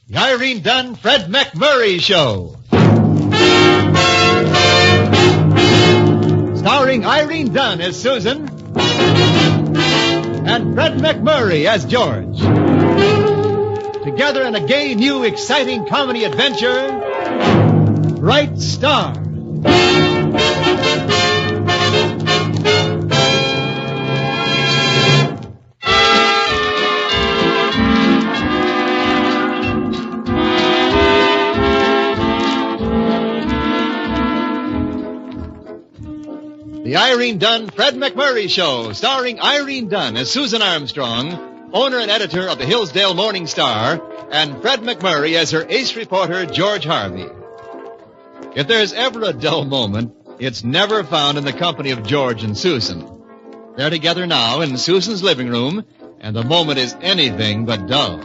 The Irene Dunne, Fred MacMurray Show. Starring Irene Dunne as Susan and Fred MacMurray as George. Together in a gay, new, exciting comedy adventure, Bright Star. The Irene Dunne, Fred MacMurray Show, starring Irene Dunne as Susan Armstrong, owner and editor of the Hillsdale Morning Star, and Fred MacMurray as her ace reporter, George Harvey. If there's ever a dull moment, it's never found in the company of George and Susan. They're together now in Susan's living room, and the moment is anything but dull.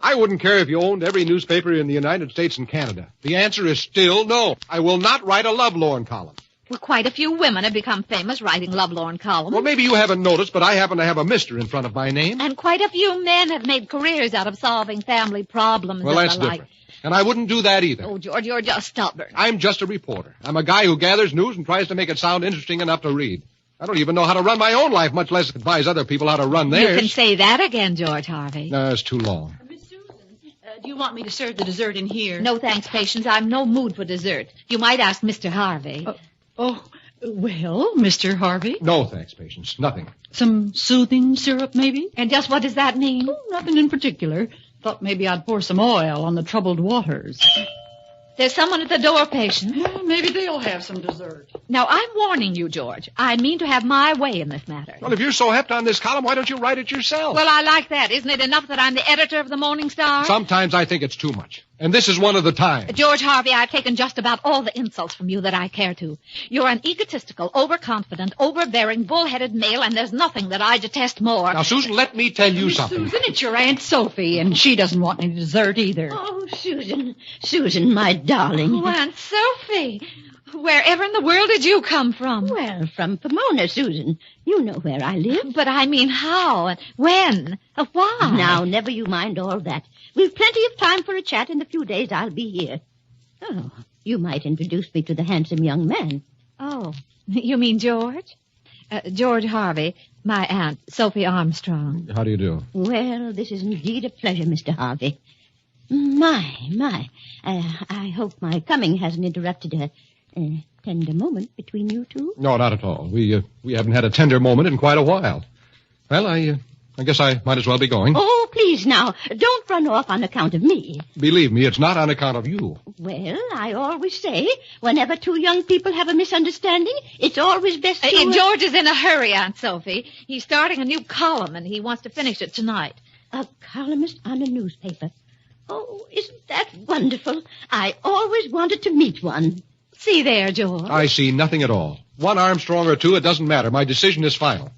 I wouldn't care if you owned every newspaper in the United States and Canada. The answer is still no. I will not write a lovelorn column. Well, quite a few women have become famous writing lovelorn columns. Well, maybe you haven't noticed, but I happen to have a Mr. in front of my name. And quite a few men have made careers out of solving family problems Well, and that's the like. different. And I wouldn't do that either. Oh, George, you're just stubborn. I'm just a reporter. I'm a guy who gathers news and tries to make it sound interesting enough to read. I don't even know how to run my own life, much less advise other people how to run theirs. You can say that again, George Harvey. No, it's too long. Do you want me to serve the dessert in here? No, thanks, Patience. I'm no mood for dessert. You might ask Mr. Harvey. Well, Mr. Harvey. No, thanks, Patience. Nothing. Some soothing syrup, maybe? And just what does that mean? Oh, nothing in particular. Thought maybe I'd pour some oil on the troubled waters. There's someone at the door, Patience. Yeah, maybe they'll have some dessert. Now, I'm warning you, George. I mean to have my way in this matter. Well, if you're so hepped on this column, why don't you write it yourself? Well, I like that. Isn't it enough that I'm the editor of the Morning Star? Sometimes I think it's too much. And this is one of the times. George Harvey, I've taken just about all the insults from you that I care to. You're an egotistical, overconfident, overbearing, bull-headed male, and there's nothing that I detest more. Now, Susan, let me tell you something. Susan, it's your Aunt Sophie, and she doesn't want any dessert either. Oh, Susan, my darling. Oh, Aunt Sophie. Wherever in the world did you come from? Well, from Pomona, Susan. You know where I live. But I mean how and when? Why? Now, never you mind all that. We've plenty of time for a chat. In a few days, I'll be here. Oh, you might introduce me to the handsome young man. Oh, you mean George? George Harvey, my aunt, Sophia Armstrong. How do you do? Well, this is indeed a pleasure, Mr. Harvey. My. I hope my coming hasn't interrupted a tender moment between you two. No, not at all. We haven't had a tender moment in quite a while. Well, I guess I might as well be going. Oh, please now, don't run off on account of me. Believe me, it's not on account of you. Well, I always say, whenever two young people have a misunderstanding, it's always best to... George is in a hurry, Aunt Sophie. He's starting a new column, and he wants to finish it tonight. A columnist on a newspaper. Oh, isn't that wonderful? I always wanted to meet one. See there, George. I see nothing at all. One Armstrong or two, it doesn't matter. My decision is final.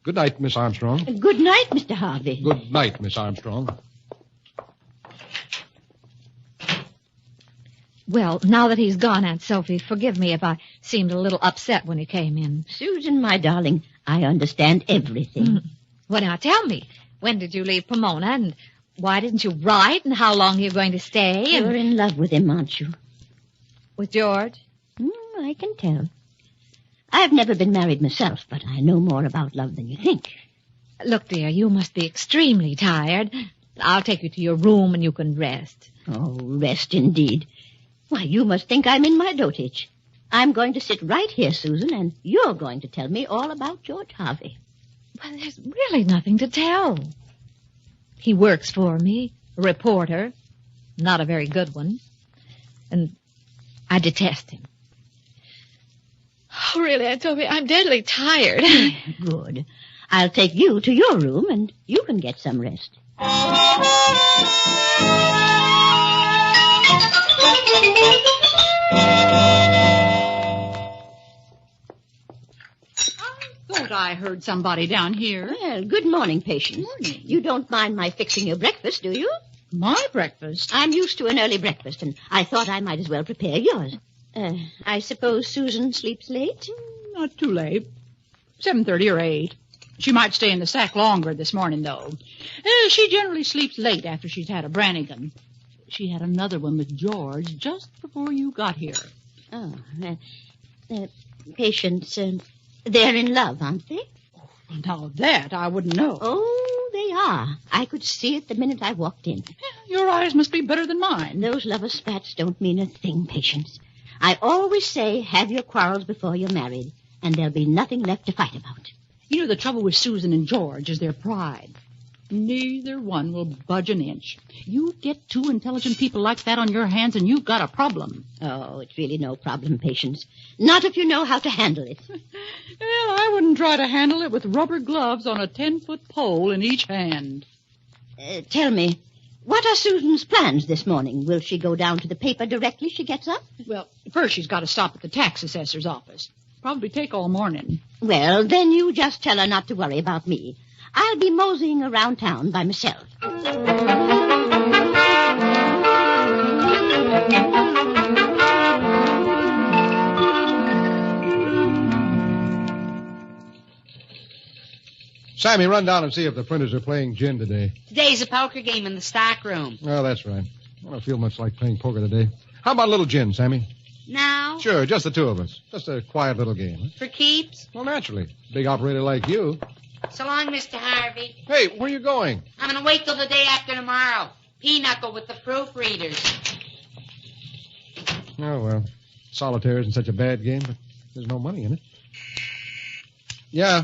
Good night, Miss Armstrong. Good night, Mr. Harvey. Good night, Miss Armstrong. Well, now that he's gone, Aunt Sophie, forgive me if I seemed a little upset when he came in. Susan, my darling, I understand everything. Well, now, tell me, when did you leave Pomona, and why didn't you write, and how long are you going to stay? You're in love with him, aren't you? With George? I can tell. I've never been married myself, but I know more about love than you think. Look, dear, you must be extremely tired. I'll take you to your room and you can rest. Oh, rest indeed. Why, you must think I'm in my dotage. I'm going to sit right here, Susan, and you're going to tell me all about George Harvey. Well, there's really nothing to tell. He works for me, a reporter, not a very good one, and I detest him. Oh, really, Aunt Sophie, I'm deadly tired. Good. I'll take you to your room, and you can get some rest. Thought I heard somebody down here. Well, good morning, Patience. Morning. You don't mind my fixing your breakfast, do you? My breakfast? I'm used to an early breakfast, and I thought I might as well prepare yours. I suppose Susan sleeps late? Not too late. 7:30 or 8. She might stay in the sack longer this morning, though. She generally sleeps late after she's had a Brannigan. She had another one with George just before you got here. Oh, Patience, they're in love, aren't they? Now that I wouldn't know. Oh, they are. I could see it the minute I walked in. Your eyes must be better than mine. Those lover spats don't mean a thing, Patience. I always say have your quarrels before you're married, and there'll be nothing left to fight about. You know, the trouble with Susan and George is their pride. Neither one will budge an inch. You get two intelligent people like that on your hands, and you've got a problem. Oh, it's really no problem, Patience. Not if you know how to handle it. Well, I wouldn't try to handle it with rubber gloves on a 10-foot pole in each hand. Tell me, what are Susan's plans this morning? Will she go down to the paper directly she gets up? Well, first she's got to stop at the tax assessor's office. Probably take all morning. Well, then you just tell her not to worry about me. I'll be moseying around town by myself. Sammy, run down and see if the printers are playing gin today. Today's a poker game in the stock room. Oh, that's right. I don't feel much like playing poker today. How about a little gin, Sammy? Now? Sure, just the two of us. Just a quiet little game. Huh? For keeps? Well, naturally. Big operator like you. So long, Mr. Harvey. Hey, where are you going? I'm going to wait till the day after tomorrow. Pinochle with the proofreaders. Oh, well. Solitaire isn't such a bad game, but there's no money in it. Yeah.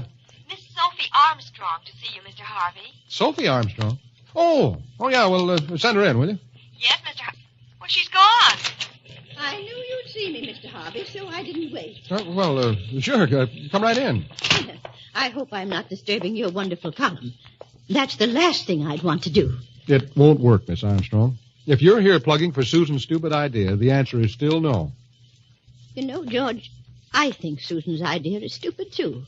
Miss Sophie Armstrong to see you, Mr. Harvey. Sophie Armstrong? Oh, yeah, well, send her in, will you? Yes, Mr. Harvey. Well, she's gone. I knew you'd see me, Mr. Harvey, so I didn't wait. Sure, come right in. I hope I'm not disturbing your wonderful column. That's the last thing I'd want to do. It won't work, Miss Armstrong. If you're here plugging for Susan's stupid idea, the answer is still no. You know, George, I think Susan's idea is stupid, too.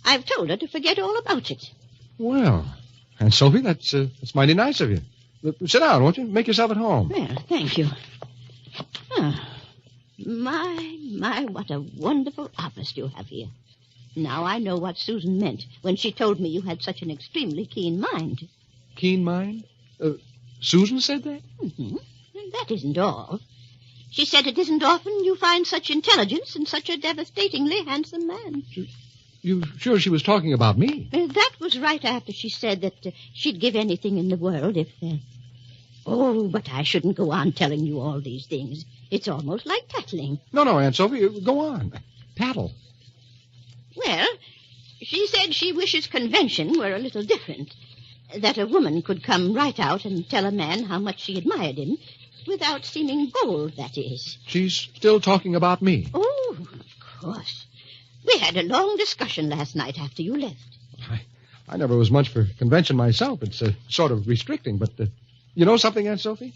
I've told her to forget all about it. Well, and Sophie, that's mighty nice of you. Sit down, won't you? Make yourself at home. Well, thank you. My, what a wonderful office you have here. Now I know what Susan meant when she told me you had such an extremely keen mind. Keen mind? Susan said that? Mm-hmm. And that isn't all. She said it isn't often you find such intelligence in such a devastatingly handsome man. You sure she was talking about me? That was right after she said that she'd give anything in the world if... Oh, but I shouldn't go on telling you all these things. It's almost like tattling. No, Aunt Sophie, go on. Tattle. Well, she said she wishes convention were a little different. That a woman could come right out and tell a man how much she admired him without seeming bold, that is. She's still talking about me. Oh, of course. We had a long discussion last night after you left. I never was much for convention myself. It's sort of restricting, but you know something, Aunt Sophie?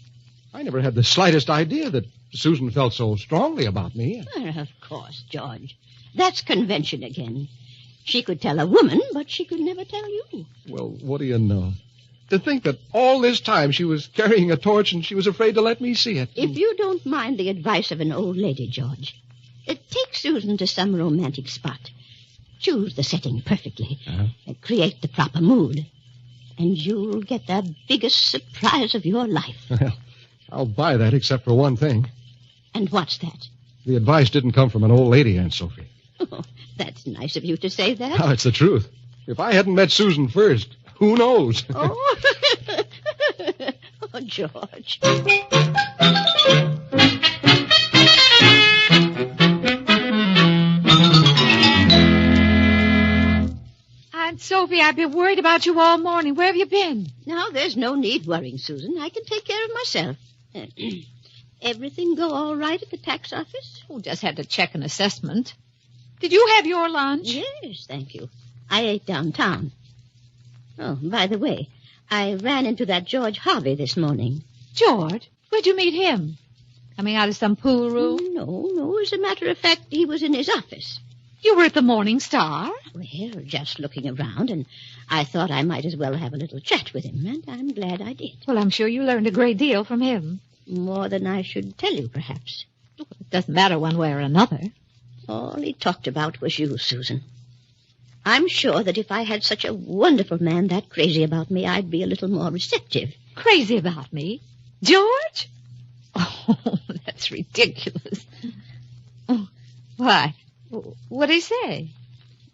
I never had the slightest idea that Susan felt so strongly about me. Well, of course, George. That's convention again. She could tell a woman, but she could never tell you. Well, what do you know? To think that all this time she was carrying a torch and she was afraid to let me see it. If you don't mind the advice of an old lady, George, take Susan to some romantic spot. Choose the setting perfectly. And create the proper mood. And you'll get the biggest surprise of your life. Well, I'll buy that except for one thing. And what's that? The advice didn't come from an old lady, Aunt Sophie. Oh, that's nice of you to say that. Oh, it's the truth. If I hadn't met Susan first, who knows? Oh, oh George. Aunt Sophie, I've been worried about you all morning. Where have you been? Now, there's no need worrying, Susan. I can take care of myself. Everything go all right at the tax office? Oh, just had to check an assessment. Did you have your lunch? Yes, thank you. I ate downtown. Oh, by the way, I ran into that George Harvey this morning. George? Where'd you meet him? Coming out of some pool room? No. As a matter of fact, he was in his office. You were at the Morning Star? Well, just looking around, and I thought I might as well have a little chat with him, and I'm glad I did. Well, I'm sure you learned a great deal from him. More than I should tell you, perhaps. It doesn't matter one way or another. All he talked about was you, Susan. I'm sure that if I had such a wonderful man that crazy about me, I'd be a little more receptive. Crazy about me? George? Oh, that's ridiculous. Oh, why? What did he say?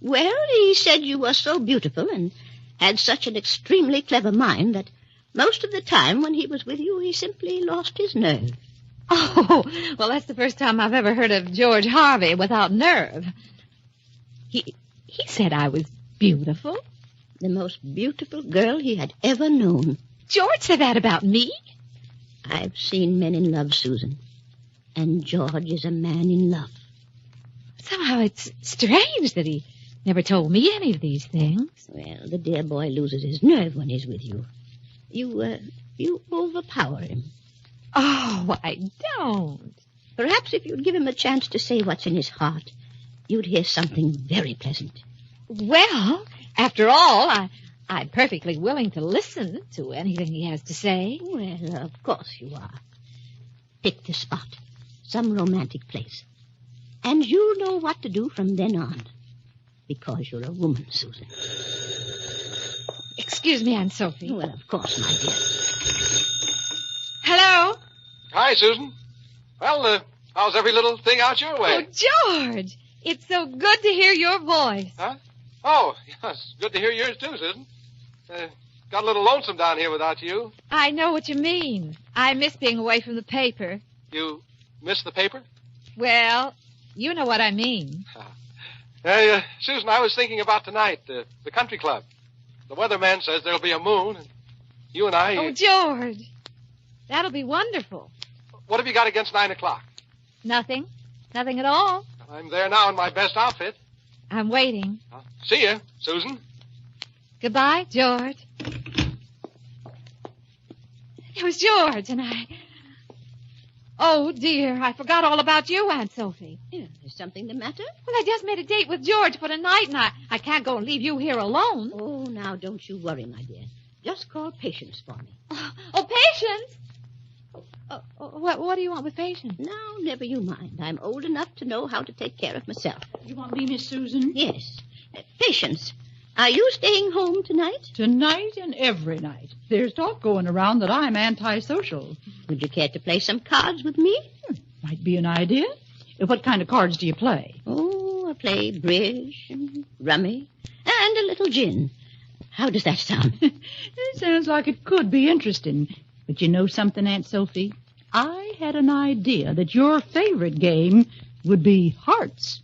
Well, he said you were so beautiful and had such an extremely clever mind that most of the time when he was with you, he simply lost his nerve. Oh, well, that's the first time I've ever heard of George Harvey without nerve. He said I was beautiful. The most beautiful girl he had ever known. George said that about me? I've seen men in love, Susan. And George is a man in love. Somehow it's strange that he never told me any of these things. Well, the dear boy loses his nerve when he's with you. You overpower him. Oh, I don't. Perhaps if you'd give him a chance to say what's in his heart, you'd hear something very pleasant. Well, after all, I'm perfectly willing to listen to anything he has to say. Well, of course you are. Pick the spot, some romantic place. And you'll know what to do from then on. Because you're a woman, Susan. Excuse me, Aunt Sophie. Well, of course, my dear. Hello? Hi, Susan. Well, how's every little thing out your way? Oh, George, it's so good to hear your voice. Huh? Oh, yes. Good to hear yours, too, Susan. Got a little lonesome down here without you. I know what you mean. I miss being away from the paper. You miss the paper? Well, you know what I mean. Hey, Susan, I was thinking about tonight, the country club. The weatherman says there'll be a moon, and you and I... Oh, George, that'll be wonderful. What have you got against 9 o'clock? Nothing. Nothing at all. I'm there now in my best outfit. I'm waiting. See you, Susan. Goodbye, George. It was George, and I... Oh, dear, I forgot all about you, Aunt Sophie. Yeah, is something the matter? Well, I just made a date with George for tonight, and I can't go and leave you here alone. Oh, now, don't you worry, my dear. Just call Patience for me. Oh, Patience! What do you want with Patience? Now, never you mind. I'm old enough to know how to take care of myself. You want me, Miss Susan? Yes. Patience, are you staying home tonight? Tonight and every night. There's talk going around that I'm antisocial. Would you care to play some cards with me? Might be an idea. What kind of cards do you play? Oh, I play bridge and rummy and a little gin. How does that sound? It sounds like it could be interesting. But you know something, Aunt Sophie? I had an idea that your favorite game would be hearts.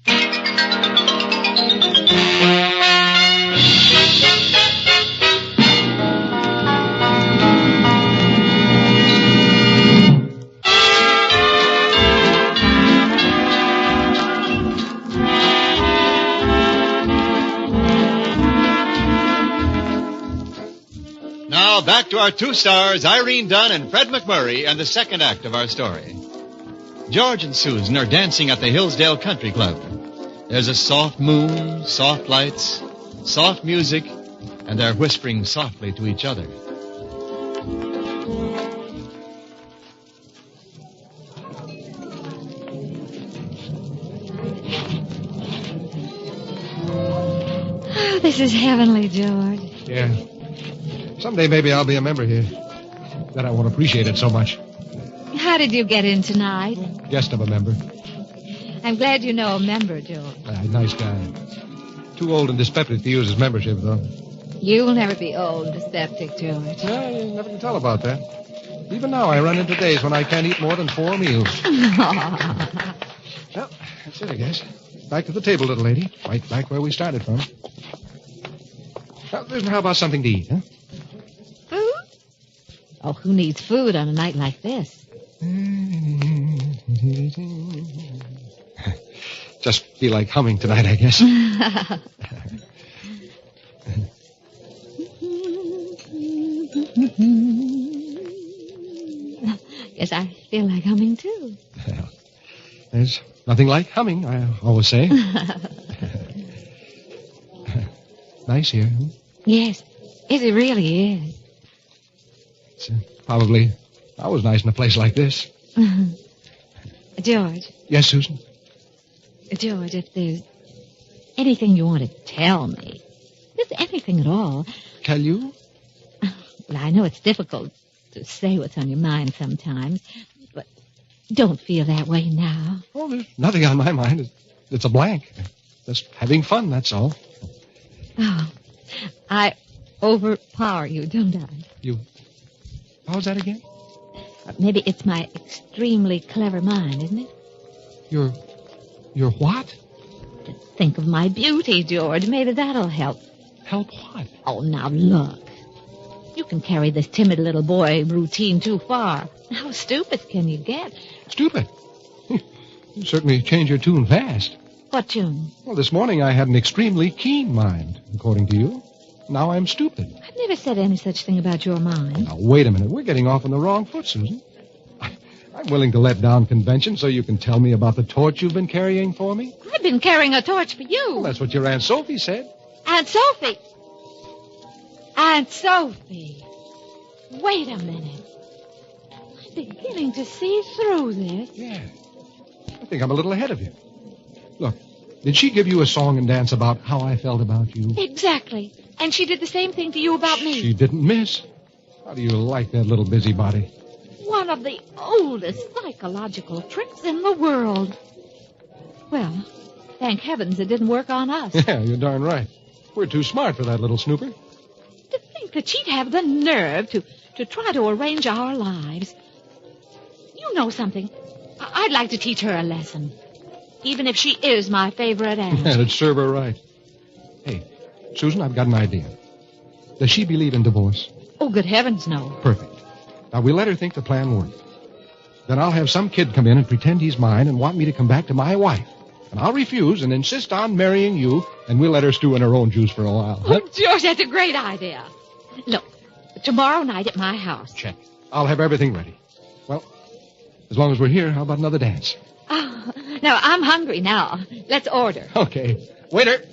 Now back to our two stars, Irene Dunne and Fred MacMurray, and the second act of our story. George and Susan are dancing at the Hillsdale Country Club. There's a soft moon, soft lights, soft music, and they're whispering softly to each other. Oh, this is heavenly, George. Yeah. Someday maybe I'll be a member here. Then I won't appreciate it so much. How did you get in tonight? Guest of a member. I'm glad you know a member, George. Nice guy. Too old and dyspeptic to use his membership, though. You'll never be old and dyspeptic, George. Yeah, you never can tell about that. Even now, I run into days when I can't eat more than 4 meals. Well, that's it, I guess. Back to the table, little lady. Right back where we started from. Well, how about something to eat, huh? Food? Oh, who needs food on a night like this? Just feel like humming tonight, I guess. Yes, I feel like humming, too. Well, there's nothing like humming, I always say. Nice here, huh? Yes, it really is. It's probably always nice in a place like this. George. Yes, Susan? George, if there's anything you want to tell me. Just anything at all. Tell you? Well, I know it's difficult to say what's on your mind sometimes, but don't feel that way now. Oh, there's nothing on my mind. It's a blank. Just having fun, that's all. Oh, I overpower you, don't I? You... How's that again? Maybe it's my extremely clever mind, isn't it? Your what? To think of my beauty, George. Maybe that'll help. Help what? Oh, now look. You can carry this timid little boy routine too far. How stupid can you get? Stupid? You certainly change your tune fast. What tune? Well, this morning I had an extremely keen mind, according to you. Now I'm stupid. I've never said any such thing about your mind. Now, wait a minute. We're getting off on the wrong foot, Susan. I'm willing to let down convention so you can tell me about the torch you've been carrying for me. I've been carrying a torch for you. Well, that's what your Aunt Sophie said. Aunt Sophie. Aunt Sophie. Wait a minute. I'm beginning to see through this. Yeah. I think I'm a little ahead of you. Look, did she give you a song and dance about how I felt about you? Exactly. And she did the same thing to you about me. She didn't miss. How do you like that little busybody? One of the oldest psychological tricks in the world. Well, thank heavens it didn't work on us. Yeah, you're darn right. We're too smart for that little snooper. To think that she'd have the nerve to try to arrange our lives. You know something. I'd like to teach her a lesson. Even if she is my favorite aunt. Yeah, it'd serve her right. Hey, Susan, I've got an idea. Does she believe in divorce? Oh, good heavens, no. Perfect. Now, we'll let her think the plan worked. Then I'll have some kid come in and pretend he's mine and want me to come back to my wife. And I'll refuse and insist on marrying you, and we'll let her stew in her own juice for a while. Oh, George, that's a great idea. Look, tomorrow night at my house. Check. I'll have everything ready. Well, as long as we're here, how about another dance? Oh, now, I'm hungry now. Let's order. Okay. Waiter.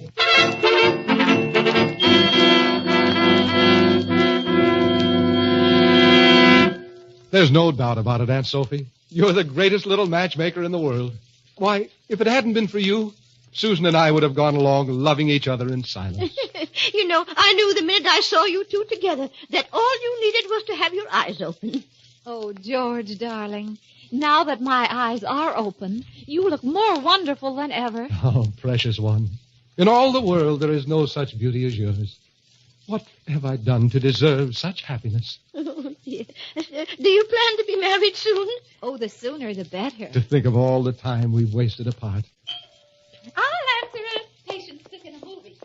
There's no doubt about it, Aunt Sophie. You're the greatest little matchmaker in the world. Why, if it hadn't been for you, Susan and I would have gone along loving each other in silence. You know, I knew the minute I saw you two together that all you needed was to have your eyes open. Oh, George, darling, now that my eyes are open, you look more wonderful than ever. Oh, precious one. In all the world, there is no such beauty as yours. What have I done to deserve such happiness? Oh, dear. Do you plan to be married soon? Oh, the sooner the better. To think of all the time we've wasted apart. I'll answer it. Patient's sick in a movie.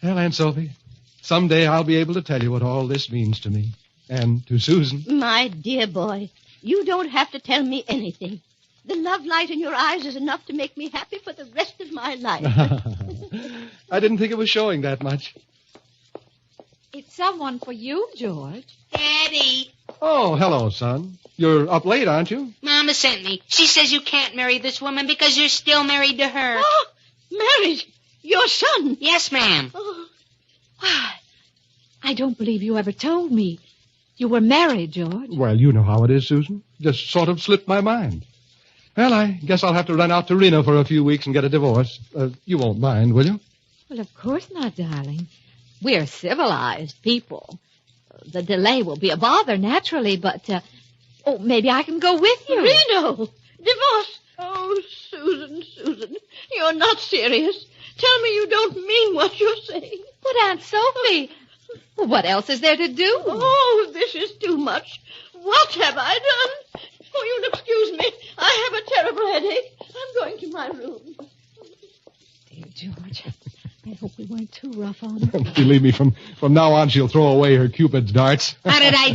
Well, Aunt Sophie, someday I'll be able to tell you what all this means to me. And to Susan. My dear boy, you don't have to tell me anything. The love light in your eyes is enough to make me happy for the rest of my life. I didn't think it was showing that much. It's someone for you, George. Daddy, Oh, hello, son. You're up late, aren't you? Mama sent me. She says you can't marry this woman because you're still married to her. Oh, married? Your son? Yes, ma'am. Oh, Why, I don't believe you ever told me. You were married, George. Well, you know how it is, Susan. Just sort of slipped my mind. Well, I guess I'll have to run out to Reno for a few weeks and get a divorce. You won't mind, will you? Well, of course not, darling. We're civilized people. The delay will be a bother, naturally, but, maybe I can go with you. Reno! Divorce! Oh, Susan, you're not serious. Tell me you don't mean what you're saying. But, Aunt Sophie, what else is there to do? Oh, this is too much. What have I done? Oh, you'll excuse me. I have a terrible headache. I'm going to my room. Dear George, I hope we weren't too rough on her. Believe me, from now on, she'll throw away her Cupid's darts. How did I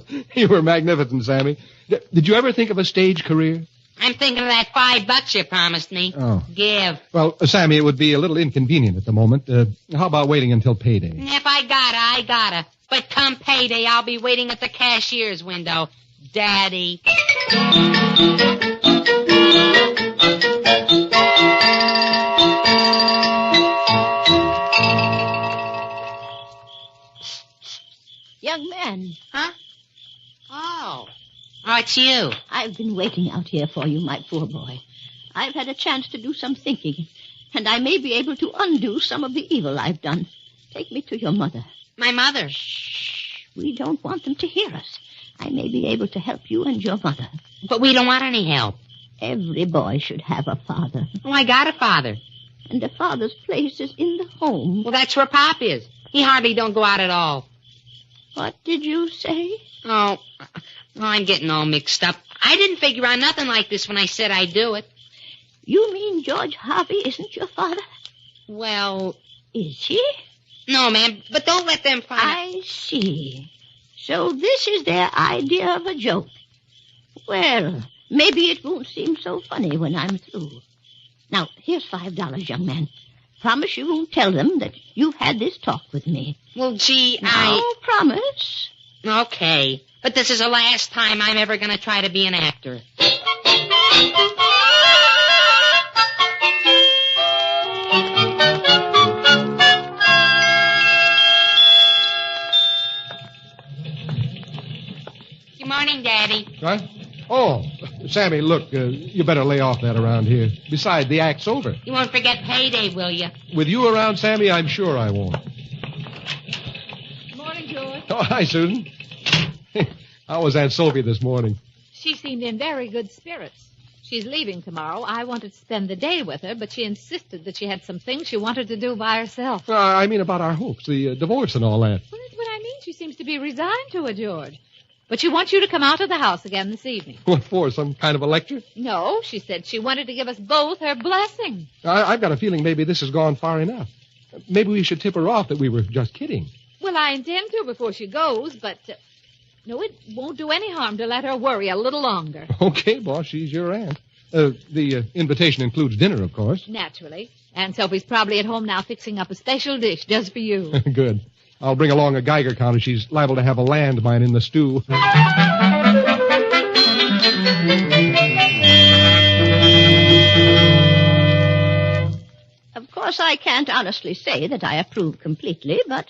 do? You were magnificent, Sammy. Did you ever think of a stage career? I'm thinking of that $5 you promised me. Oh. Give. Well, Sammy, it would be a little inconvenient at the moment. How about waiting until payday? If I gotta, I gotta. But come payday, I'll be waiting at the cashier's window. Daddy. Young man, Huh? Oh, it's you. I've been waiting out here for you, my poor boy. I've had a chance to do some thinking. and I may be able to undo some of the evil I've done. Take me to your mother. My mother. Shh. We don't want them to hear us. I may be able to help you and your mother. But we don't want any help. Every boy should have a father. Oh, I got a father. And a father's place is in the home. Well, that's where Pop is. He hardly don't go out at all. What did you say? Oh, I'm getting all mixed up. I didn't figure on nothing like this when I said I'd do it. You mean George Harvey isn't your father? Well... Is he? No, ma'am, but don't let them find out. I see. So this is their idea of a joke. Well, maybe it won't seem so funny when I'm through. Now, here's $5, young man. Promise you won't tell them that you've had this talk with me. Well, gee, Now, promise. Okay, but this is the last time I'm ever going to try to be an actor. Good morning, Daddy. What? Oh, Sammy, look, you better lay off that around here. Besides, the act's over. You won't forget payday, will you? With you around, Sammy, I'm sure I won't. Good morning, George. Oh, hi, Susan. How was Aunt Sophie this morning? She seemed in very good spirits. She's leaving tomorrow. I wanted to spend the day with her, but she insisted that she had some things she wanted to do by herself. I mean about our hopes, the divorce and all that. Well, that's what I mean. She seems to be resigned to it, George. But she wants you to come out of the house again this evening. What for, some kind of a lecture? No, she said she wanted to give us both her blessing. I've got a feeling maybe this has gone far enough. Maybe we should tip her off that we were just kidding. Well, I intend to before she goes, but... no, it won't do any harm to let her worry a little longer. Okay, boss, she's your aunt. The invitation includes dinner, of course. Naturally. Aunt Sophie's probably at home now fixing up a special dish just for you. Good. I'll bring along a Geiger counter. She's liable to have a landmine in the stew. Of course, I can't honestly say that I approve completely, but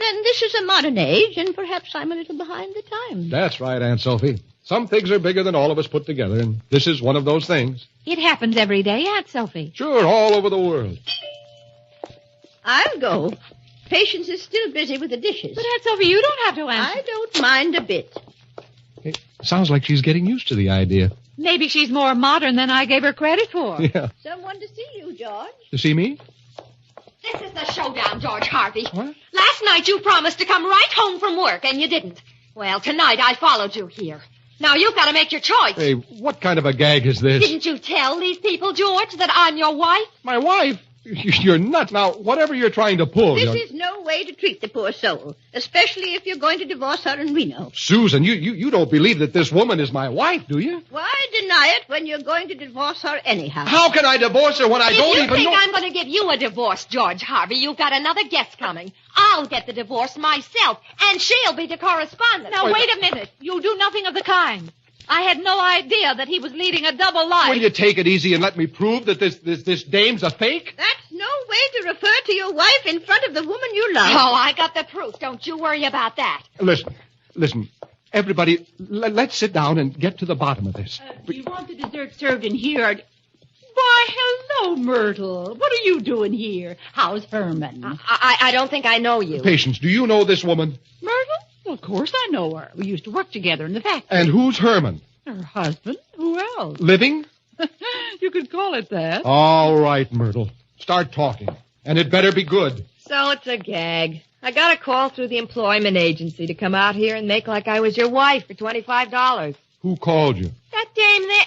then this is a modern age, and perhaps I'm a little behind the times. That's right, Aunt Sophie. Some pigs are bigger than all of us put together, and this is one of those things. It happens every day, Aunt Sophie. Sure, all over the world. I'll go. Patience is still busy with the dishes. But, Aunt Sophie, you don't have to answer. I don't mind a bit. It sounds like she's getting used to the idea. Maybe she's more modern than I gave her credit for. Yeah. Someone to see you, George. To see me? This is the showdown, George Harvey. What? Last night you promised to come right home from work, and you didn't. Well, tonight I followed you here. Now you've got to make your choice. Hey, what kind of a gag is this? Didn't you tell these people, George, that I'm your wife? My wife? You're nuts. Now, whatever you're trying to pull... This is no way to treat the poor soul, especially if you're going to divorce her in Reno. Susan, you don't believe that this woman is my wife, do you? Why deny it when you're going to divorce her anyhow? How can I divorce her when I don't If even you know... think I'm going to give you a divorce, George Harvey, you've got another guest coming. I'll get the divorce myself, and she'll be the correspondent. Now, wait a minute. You'll do nothing of the kind. I had no idea that he was leading a double life. Will you take it easy and let me prove that this dame's a fake? That's no way to refer to your wife in front of the woman you love. Oh, I got the proof. Don't you worry about that. Listen. Everybody, let's sit down and get to the bottom of this. Do you want the dessert served in here? Why, hello, Myrtle. What are you doing here? How's Herman? I don't think I know you. Patience, do you know this woman? Myrtle? Well, of course I know her. We used to work together in the factory. And who's Herman? Her husband? Who else? Living? You could call it that. All right, Myrtle. Start talking. And it better be good. So it's a gag. I got a call through the employment agency to come out here and make like I was your wife for $25. Who called you? That dame there.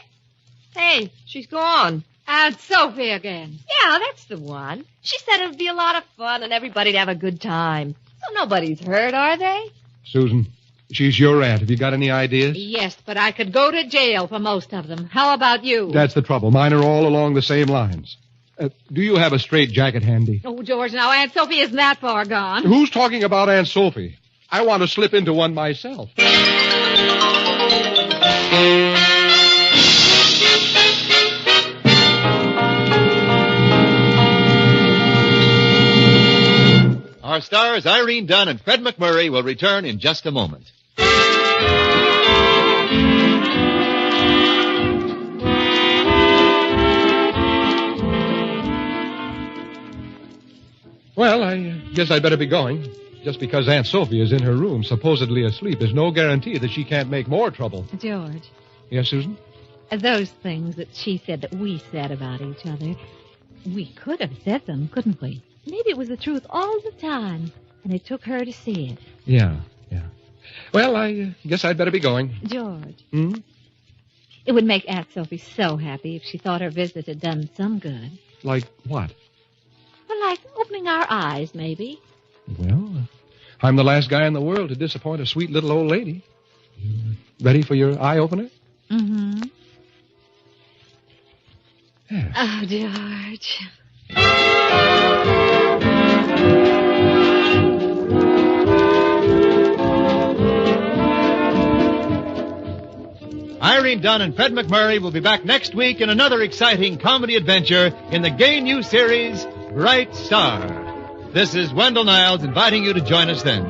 Hey, she's gone. Aunt Sophie again. Yeah, that's the one. She said it would be a lot of fun and everybody'd have a good time. So nobody's hurt, are they? Susan, she's your aunt. Have you got any ideas? Yes, but I could go to jail for most of them. How about you? That's the trouble. Mine are all along the same lines. Do you have a straight jacket handy? Oh, George, now Aunt Sophie isn't that far gone. Who's talking about Aunt Sophie? I want to slip into one myself. Our stars, Irene Dunne and Fred MacMurray, will return in just a moment. Well, I guess I'd better be going. Just because Aunt Sophia is in her room, supposedly asleep, is no guarantee that she can't make more trouble. George, Yes, Susan? those things that she said that we said about each other, we could have said them, couldn't we? Maybe it was the truth all the time, and it took her to see it. Yeah. Well, I guess I'd better be going. George, Hmm? it would make Aunt Sophie so happy if she thought her visit had done some good. Like what? Well, like opening our eyes, maybe. Well, I'm the last guy in the world to disappoint a sweet little old lady. You ready for your eye-opener? Mm-hmm. Yeah. Oh, George. Irene Dunne and Fred MacMurray will be back next week in another exciting comedy adventure in the gay new series, Bright Star. This is Wendell Niles inviting you to join us then.